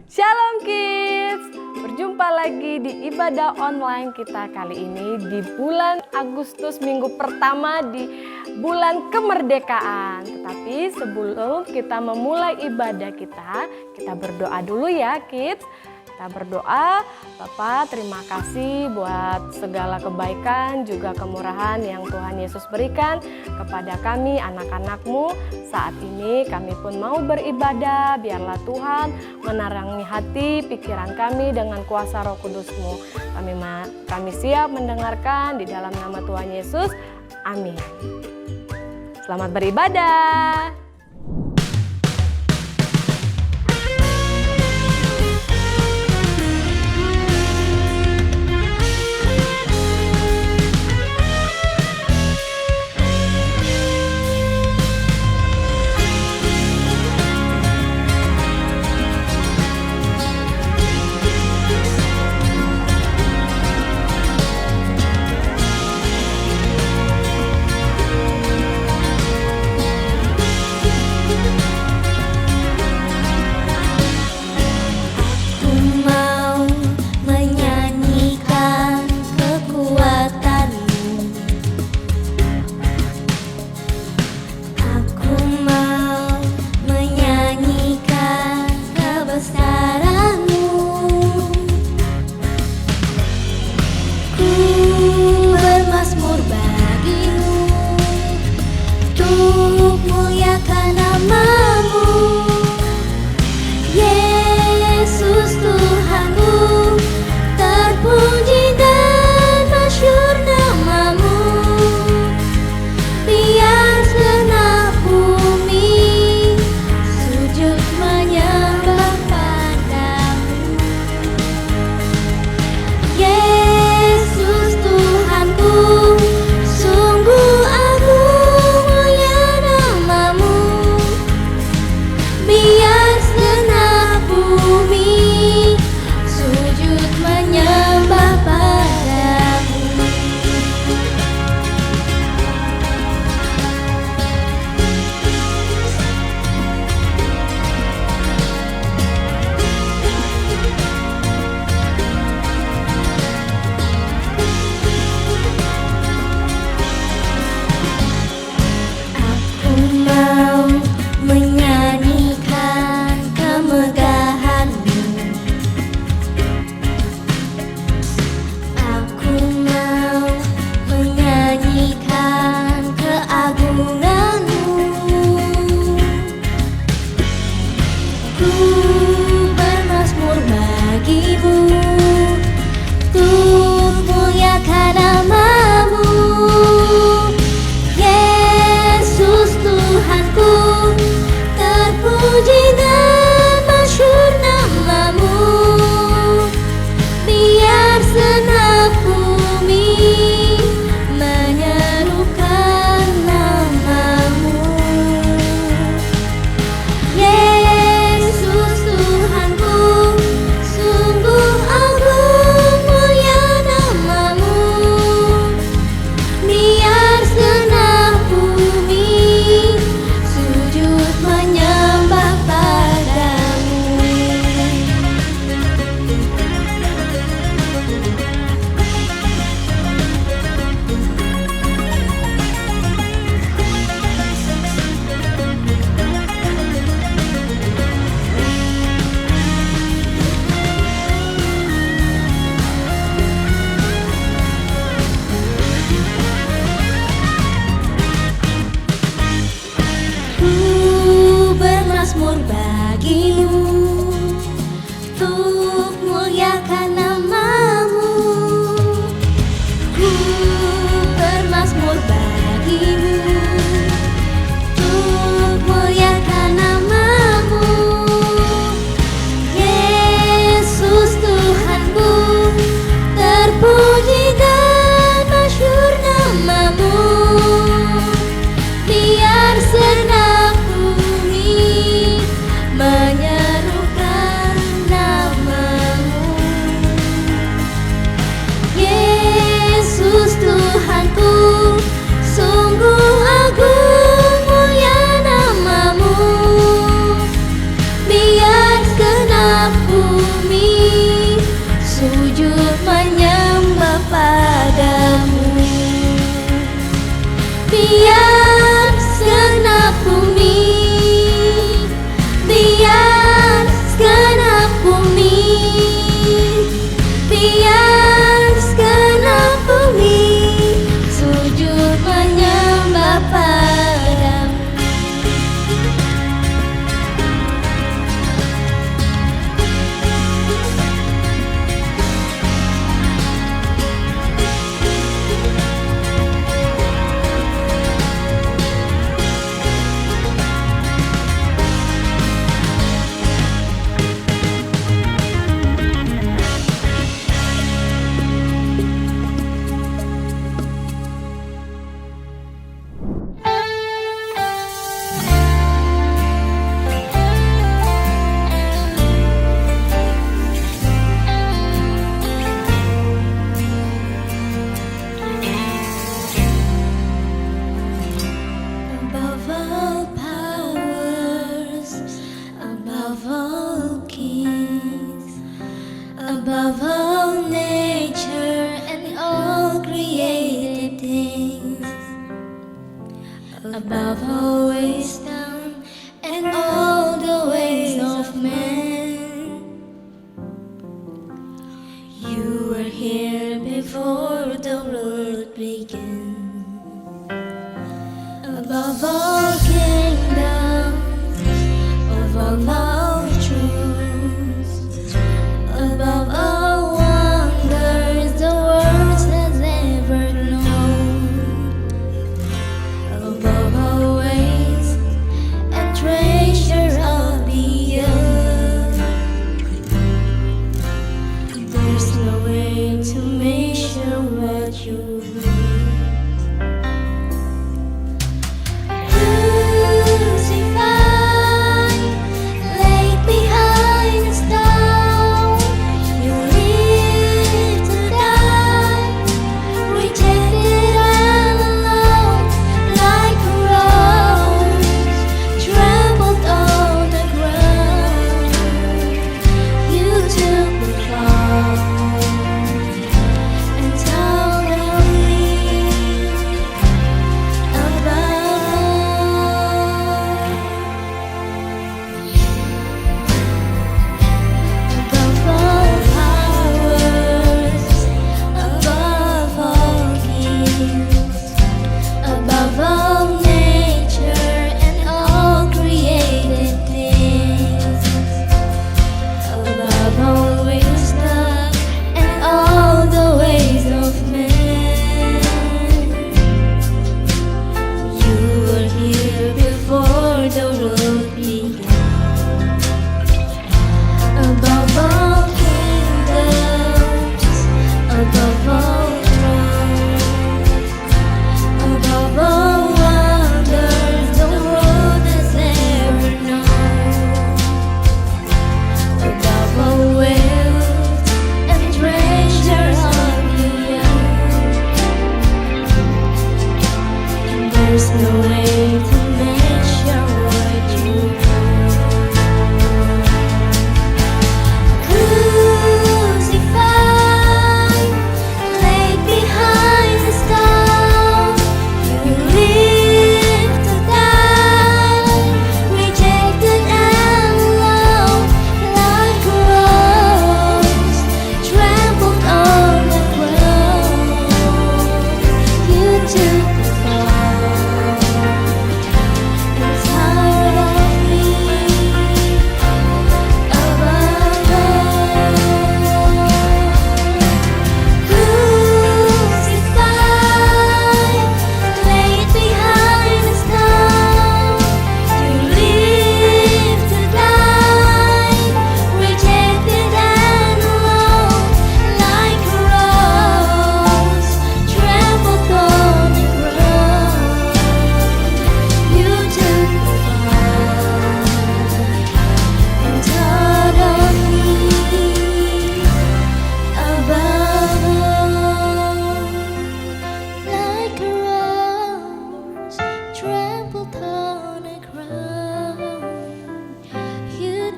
Shalom Kids, berjumpa lagi di ibadah online kita kali ini di bulan Agustus, minggu pertama di bulan kemerdekaan. Tetapi sebelum kita memulai ibadah kita berdoa dulu ya Kids. Kita berdoa, Bapak terima kasih buat segala kebaikan juga kemurahan yang Tuhan Yesus berikan kepada kami anak-anak-Mu. Saat ini kami pun mau beribadah, biarlah Tuhan menerangi hati, pikiran kami dengan kuasa Roh Kudus-Mu. Kami siap mendengarkan di dalam nama Tuhan Yesus, amin. Selamat beribadah. Menyeru above all wisdom and all the ways of men. You were here before the world began. Above all kingdoms, above all truths, above all wonders the world has ever known, above all ways and treasures of the earth. There's no way to measure what you bring. There's no way to measure what you crucified, laid behind the stone. You lived to die, rejected and alone, like a rose trampled on the ground. You took the fall.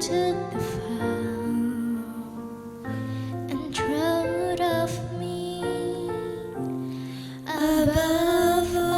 Took the fall and trod of me above all.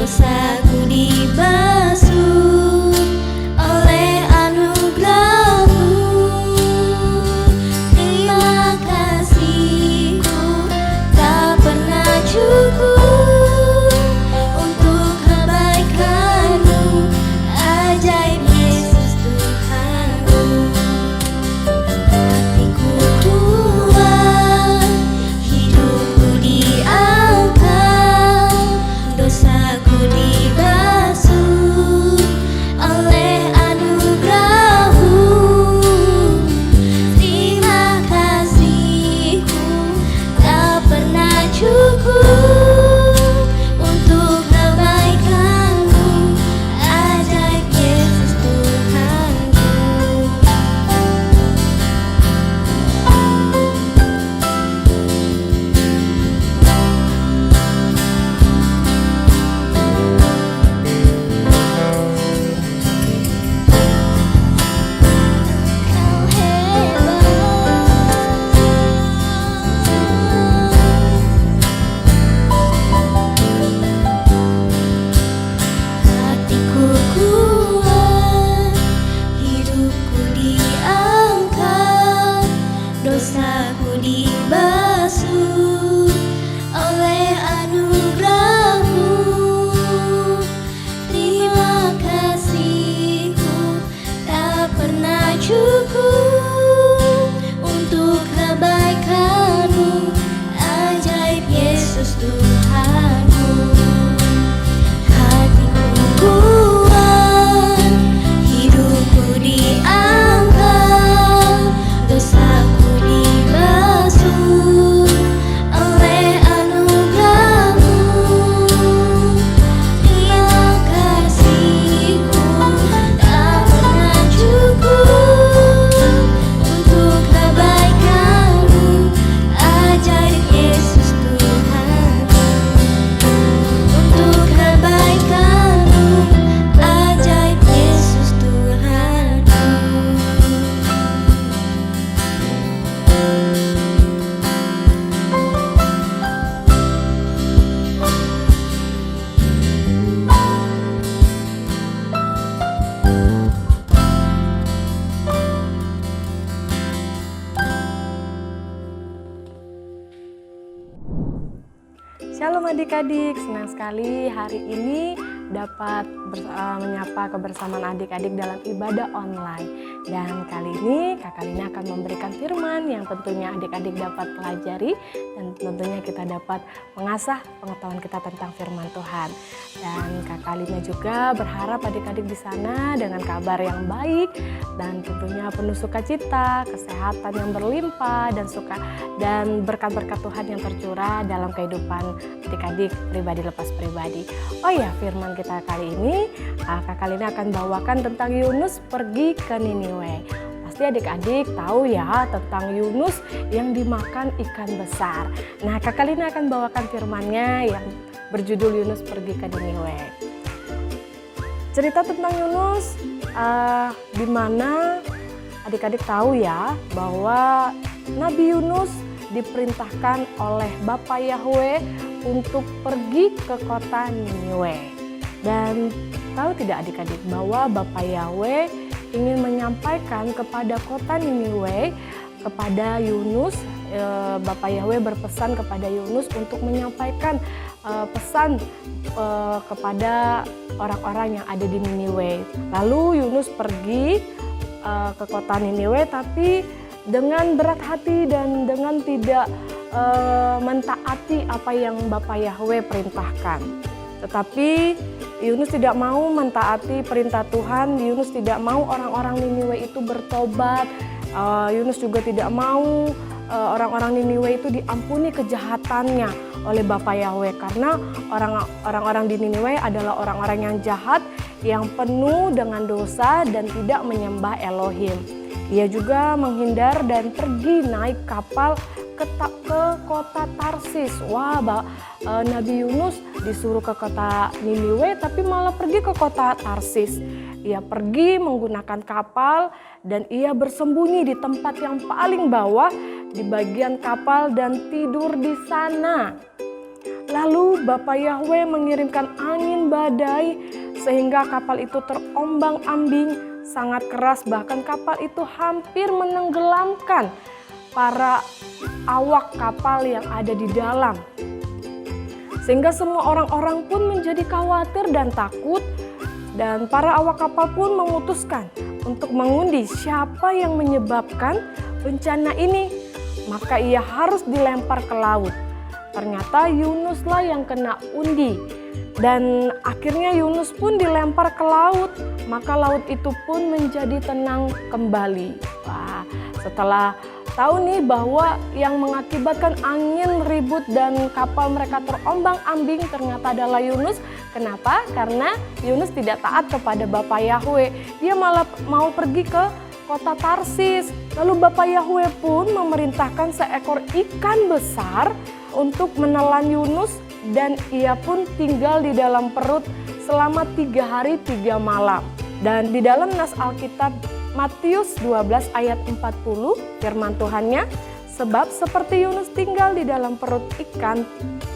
dosaku dibasuh oleh anugerah-Mu. Terima kasih-Ku tak pernah cukup untuk kebaikan-Mu, ajaib Yesus Tuhanku. Hatiku kuat, hidupku diangkat, dosaku dibasuh oleh anugerah-Mu. Terima kasih-Ku tak pernah cukup untuk kebaikan-Mu, ajaib Yesus Tuhanku. Kau hebat, hatiku kuat, hidupku diangkat, dosaku dibasuh oleh anugerah-Mu. Terima kasih-Ku tak pernah cukup untuk kebaikan-Mu, ajaib Yesus Tuhanku. Hatiku kuat, hidupku diangkat, dosaku dibasuh oleh anugerah-Mu. Terima kasih-Ku tak pernah cukup untuk kebaikan-Mu, ajaib Yesus Tuhanku. Untuk kebaikan-Mu, ajaib Yesus Tuhanku. Shalom adik-adik, senang sekali hari ini dapat menyapa kebersamaan adik-adik dalam ibadah online. Dan kali ini Kakak Lina akan memberikan firman yang tentunya adik-adik dapat pelajari dan tentunya kita dapat mengasah pengetahuan kita tentang firman Tuhan. Dan Kakak Lina juga berharap adik-adik di sana dengan kabar yang baik dan tentunya penuh sukacita, kesehatan yang berlimpah dan berkat-berkat Tuhan yang tercurah dalam kehidupan adik-adik pribadi lepas pribadi. Oh ya, firman kita kali ini Kakak Lina akan bawakan tentang Yunus pergi ke Niniwe. Pasti adik-adik tahu ya tentang Yunus yang dimakan ikan besar. Nah, Kakak Lina akan bawakan firmannya yang berjudul Yunus pergi ke Niniwe. Cerita tentang Yunus di mana adik-adik tahu ya bahwa Nabi Yunus diperintahkan oleh Bapa Yahweh untuk pergi ke kota Niniwe. Dan tahu tidak adik-adik bahwa Bapa Yahweh ingin menyampaikan kepada kota Niniwe, kepada Yunus, Bapa Yahweh berpesan kepada Yunus untuk menyampaikan pesan kepada orang-orang yang ada di Niniwe. Lalu Yunus pergi ke kota Niniwe tapi dengan berat hati dan dengan tidak mentaati apa yang Bapa Yahweh perintahkan. Tetapi Yunus tidak mau mentaati perintah Tuhan. Yunus tidak mau orang-orang Niniwe itu bertobat. Yunus juga tidak mau orang-orang Niniwe itu diampuni kejahatannya oleh Bapa Yahweh, karena orang-orang di Niniwe adalah orang-orang yang jahat, yang penuh dengan dosa dan tidak menyembah Elohim. Ia juga menghindar dan pergi naik kapal ke kota Tarsis. Wah, Nabi Yunus disuruh ke kota Niniwe tapi malah pergi ke kota Tarsis. Ia pergi menggunakan kapal dan ia bersembunyi di tempat yang paling bawah di bagian kapal dan tidur di sana. Lalu Bapa Yahweh mengirimkan angin badai sehingga kapal itu terombang-ambing sangat keras, bahkan kapal itu hampir menenggelamkan para awak kapal yang ada di dalam. Sehingga semua orang-orang pun menjadi khawatir dan takut, dan para awak kapal pun memutuskan untuk mengundi siapa yang menyebabkan bencana ini. Maka ia harus dilempar ke laut. Ternyata Yunuslah yang kena undi, dan akhirnya Yunus pun dilempar ke laut. Maka laut itu pun menjadi tenang kembali. Wah, setelah tahu nih bahwa yang mengakibatkan angin ribut dan kapal mereka terombang-ambing ternyata adalah Yunus. Kenapa? Karena Yunus tidak taat kepada Bapa Yahweh. Dia malah mau pergi ke kota Tarsis. Lalu Bapa Yahweh pun memerintahkan seekor ikan besar untuk menelan Yunus, dan ia pun tinggal di dalam perut selama 3 hari 3 malam. Dan di dalam nas Alkitab Matius 12 ayat 40 firman Tuhannya, sebab seperti Yunus tinggal di dalam perut ikan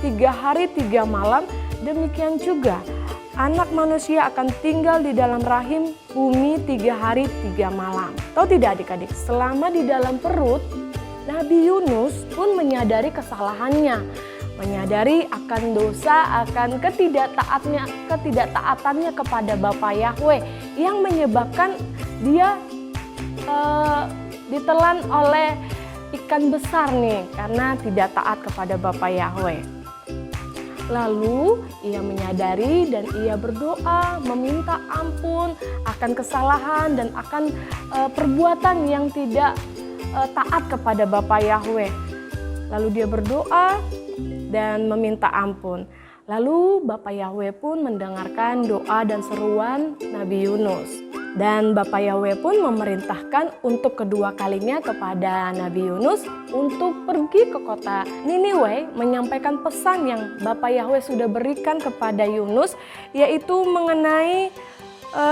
3 hari 3 malam, demikian juga Anak Manusia akan tinggal di dalam rahim bumi 3 hari 3 malam. Tahu tidak adik-adik, selama di dalam perut, Nabi Yunus pun menyadari kesalahannya, menyadari akan dosa, akan ketidaktaatannya kepada Bapa Yahweh yang menyebabkan dia ditelan oleh ikan besar nih karena tidak taat kepada Bapa Yahweh. Lalu ia menyadari dan ia berdoa meminta ampun akan kesalahan dan akan perbuatan yang tidak taat kepada Bapa Yahweh. Lalu dia berdoa dan meminta ampun. Lalu Bapa Yahweh pun mendengarkan doa dan seruan Nabi Yunus. Dan Bapa Yahweh pun memerintahkan untuk kedua kalinya kepada Nabi Yunus untuk pergi ke kota Niniwe menyampaikan pesan yang Bapa Yahweh sudah berikan kepada Yunus, yaitu mengenai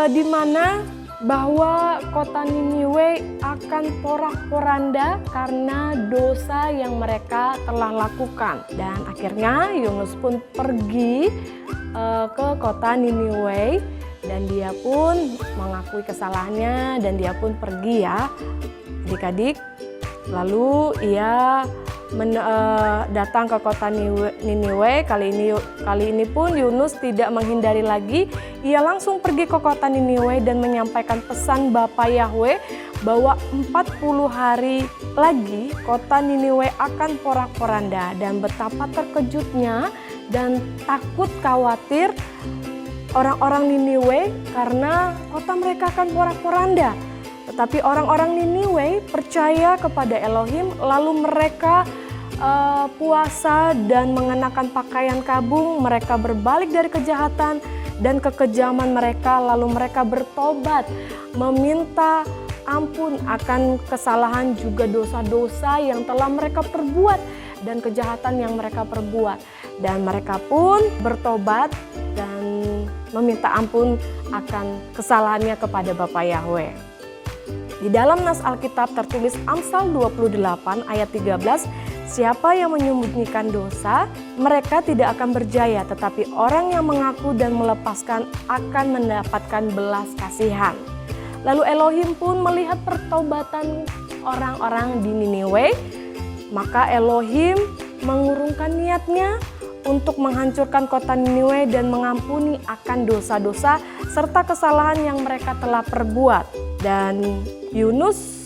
di mana bahwa kota Niniwe akan porak-poranda karena dosa yang mereka telah lakukan. Dan akhirnya Yunus pun pergi ke kota Niniwe, dan dia pun mengakui kesalahannya dan dia pun pergi ya adik-adik. Lalu ia datang ke kota Niniwe. Kali ini pun Yunus tidak menghindari lagi. Ia langsung pergi ke kota Niniwe dan menyampaikan pesan Bapa Yahweh bahwa 40 hari lagi kota Niniwe akan porak-poranda. Dan betapa terkejutnya dan takut khawatir orang-orang Niniwe karena kota mereka akan porak-poranda. Tetapi orang-orang Niniwe percaya kepada Elohim, lalu mereka puasa dan mengenakan pakaian kabung. Mereka berbalik dari kejahatan dan kekejaman mereka, lalu mereka bertobat, meminta ampun akan kesalahan juga dosa-dosa yang telah mereka perbuat dan kejahatan yang mereka perbuat. Dan mereka pun bertobat dan meminta ampun akan kesalahannya kepada Bapa Yahweh. Di dalam nas Alkitab tertulis Amsal 28 ayat 13, siapa yang menyembunyikan dosa, mereka tidak akan berjaya, tetapi orang yang mengaku dan melepaskan akan mendapatkan belas kasihan. Lalu Elohim pun melihat pertobatan orang-orang di Niniwe, maka Elohim mengurungkan niatnya untuk menghancurkan kota Niniwe dan mengampuni akan dosa-dosa serta kesalahan yang mereka telah perbuat. Dan Yunus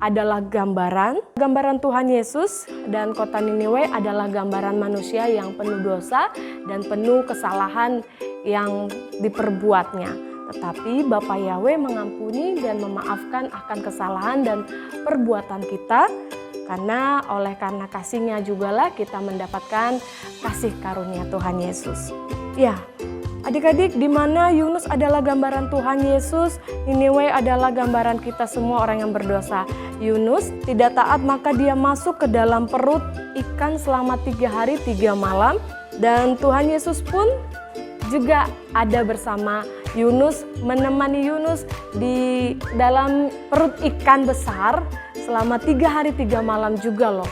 adalah gambaran Tuhan Yesus, dan kota Niniwe adalah gambaran manusia yang penuh dosa dan penuh kesalahan yang diperbuatnya. Tetapi Bapa Yahweh mengampuni dan memaafkan akan kesalahan dan perbuatan kita, karena karena kasih-Nya jugalah kita mendapatkan kasih karunia Tuhan Yesus. Ya, adik-adik, di mana Yunus adalah gambaran Tuhan Yesus, Niniwe adalah gambaran kita semua orang yang berdosa. Yunus tidak taat, maka dia masuk ke dalam perut ikan selama 3 hari 3 malam. Dan Tuhan Yesus pun juga ada bersama Yunus, menemani Yunus di dalam perut ikan besar selama 3 hari 3 malam juga loh.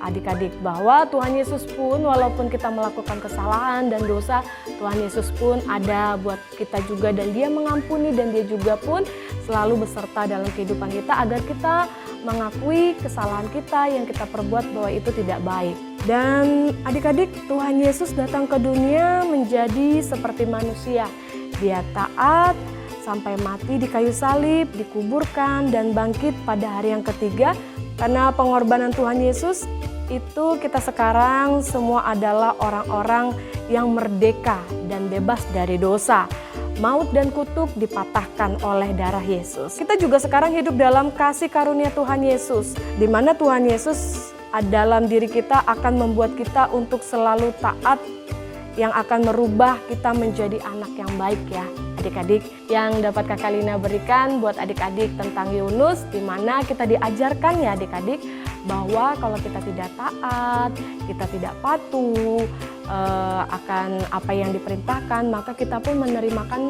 adik-adik bahwa Tuhan Yesus pun walaupun kita melakukan kesalahan dan dosa, Tuhan Yesus pun ada buat kita juga dan Dia mengampuni dan Dia juga pun selalu beserta dalam kehidupan kita agar kita mengakui kesalahan kita yang kita perbuat bahwa itu tidak baik. Dan adik-adik, Tuhan Yesus datang ke dunia menjadi seperti manusia. Dia taat sampai mati di kayu salib, dikuburkan dan bangkit pada hari yang ketiga. Karena pengorbanan Tuhan Yesus itu kita sekarang semua adalah orang-orang yang merdeka dan bebas dari dosa. Maut dan kutuk dipatahkan oleh darah Yesus. Kita juga sekarang hidup dalam kasih karunia Tuhan Yesus, di mana Tuhan Yesus dalam diri kita akan membuat kita untuk selalu taat, yang akan merubah kita menjadi anak yang baik ya adik-adik. Yang dapat Kakak Lina berikan buat adik-adik tentang Yunus, di mana kita diajarkan ya adik-adik bahwa kalau kita tidak taat, kita tidak patuh akan apa yang diperintahkan, maka kita pun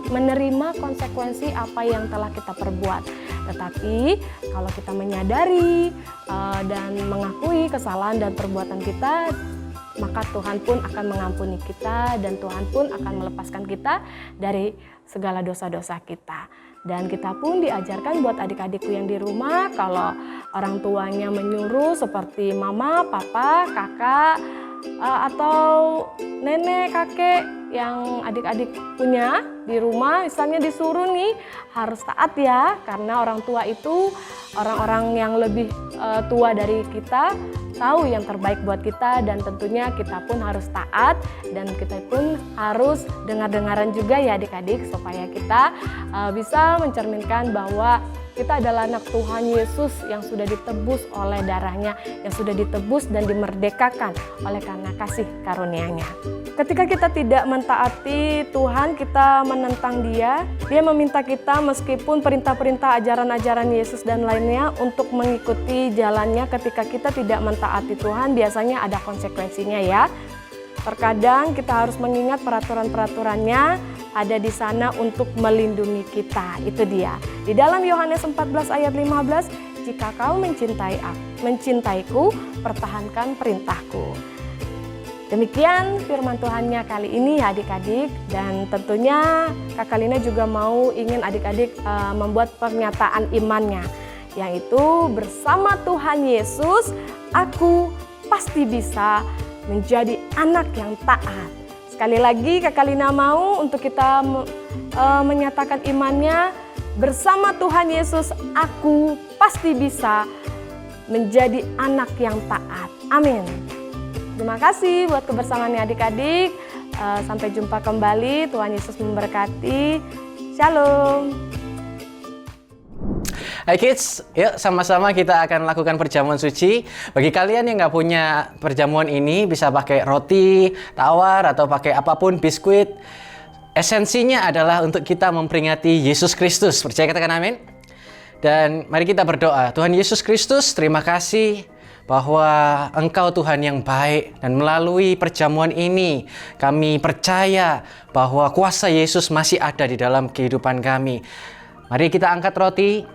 menerima konsekuensi apa yang telah kita perbuat. Tetapi kalau kita menyadari dan mengakui kesalahan dan perbuatan kita, maka Tuhan pun akan mengampuni kita dan Tuhan pun akan melepaskan kita dari segala dosa-dosa kita. Dan kita pun diajarkan buat adik-adikku yang di rumah, kalau orang tuanya menyuruh seperti mama, papa, kakak, atau nenek, kakek yang adik-adik punya di rumah, misalnya disuruh nih harus taat ya, karena orang tua itu orang-orang yang lebih tua dari kita, tahu yang terbaik buat kita, dan tentunya kita pun harus taat dan kita pun harus dengar-dengaran juga ya adik-adik, supaya kita bisa mencerminkan bahwa kita adalah anak Tuhan Yesus yang sudah ditebus oleh darahnya, yang sudah ditebus dan dimerdekakan oleh karena kasih karunia-Nya. Ketika kita tidak mentaati Tuhan, kita menentang Dia. Dia meminta kita meskipun perintah-perintah ajaran-ajaran Yesus dan lainnya untuk mengikuti jalannya. Ketika kita tidak mentaati Tuhan, biasanya ada konsekuensinya ya. Terkadang kita harus mengingat peraturan-peraturannya ada di sana untuk melindungi kita. Itu dia. Di dalam Yohanes 14 ayat 15, jika kau mencintaiku, pertahankan perintahku. Demikian firman Tuhannya kali ini ya adik-adik, dan tentunya Kakak Lina juga ingin adik-adik membuat pernyataan imannya, yaitu bersama Tuhan Yesus aku pasti bisa menjadi anak yang taat. Sekali lagi Kakak Lina mau untuk kita menyatakan imannya, bersama Tuhan Yesus aku pasti bisa menjadi anak yang taat. Amin. Terima kasih buat kebersamaannya adik-adik. Sampai jumpa kembali. Tuhan Yesus memberkati. Shalom. Hai kids, yuk sama-sama kita akan lakukan perjamuan suci. Bagi kalian yang nggak punya perjamuan ini, bisa pakai roti, tawar, atau pakai apapun, biskuit. Esensinya adalah untuk kita memperingati Yesus Kristus. Percaya, katakan amin. Dan mari kita berdoa. Tuhan Yesus Kristus, terima kasih bahwa Engkau Tuhan yang baik, dan melalui perjamuan ini kami percaya bahwa kuasa Yesus masih ada di dalam kehidupan kami. Mari kita angkat roti.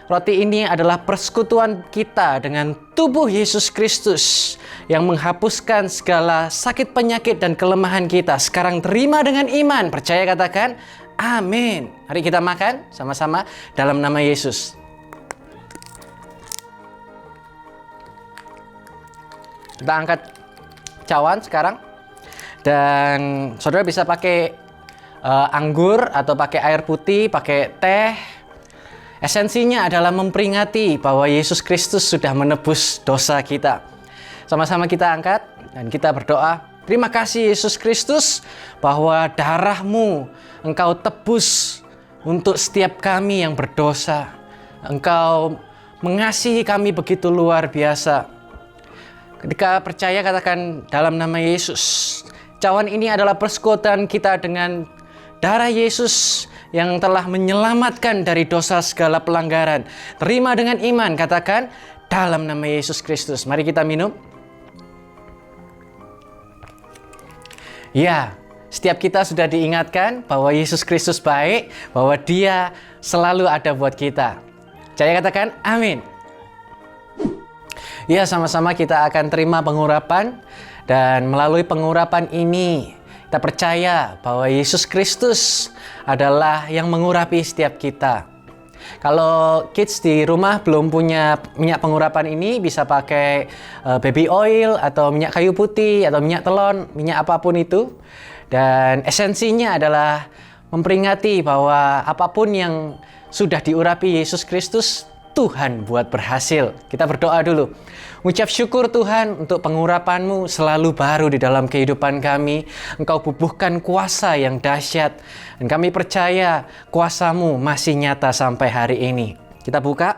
Roti ini adalah persekutuan kita dengan tubuh Yesus Kristus yang menghapuskan segala sakit penyakit dan kelemahan kita. Sekarang terima dengan iman. Percaya, katakan amin. Mari kita makan sama-sama dalam nama Yesus. Kita angkat cawan sekarang. Dan saudara bisa pakai anggur atau pakai air putih, pakai teh. Esensinya adalah memperingati bahwa Yesus Kristus sudah menebus dosa kita. Sama-sama kita angkat dan kita berdoa. Terima kasih Yesus Kristus bahwa darah-Mu Engkau tebus untuk setiap kami yang berdosa. Engkau mengasihi kami begitu luar biasa. Ketika percaya, katakan dalam nama Yesus. Cawan ini adalah persekutuan kita dengan darah Yesus yang telah menyelamatkan dari dosa segala pelanggaran. Terima dengan iman, katakan dalam nama Yesus Kristus. Mari kita minum. Ya, setiap kita sudah diingatkan bahwa Yesus Kristus baik, bahwa Dia selalu ada buat kita. Saya katakan amin. Ya, sama-sama kita akan terima pengurapan, dan melalui pengurapan ini kita percaya bahwa Yesus Kristus adalah yang mengurapi setiap kita. Kalau kids di rumah belum punya minyak pengurapan ini, bisa pakai baby oil atau minyak kayu putih atau minyak telon, minyak apapun itu. Dan esensinya adalah memperingati bahwa apapun yang sudah diurapi Yesus Kristus, Tuhan buat berhasil. Kita berdoa dulu. Ucap syukur Tuhan untuk pengurapan-Mu selalu baru di dalam kehidupan kami. Engkau bubuhkan kuasa yang dahsyat. Dan kami percaya kuasa-Mu masih nyata sampai hari ini. Kita buka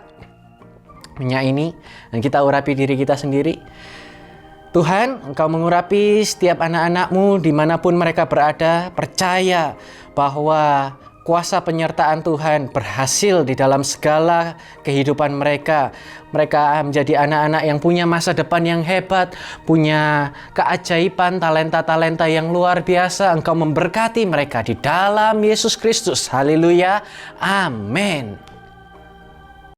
minyak ini dan kita urapi diri kita sendiri. Tuhan, Engkau mengurapi setiap anak-anak-Mu dimanapun mereka berada. Percaya bahwa kuasa penyertaan Tuhan berhasil di dalam segala kehidupan mereka. Mereka menjadi anak-anak yang punya masa depan yang hebat, punya keajaiban, talenta-talenta yang luar biasa. Engkau memberkati mereka di dalam Yesus Kristus. Haleluya. Amin.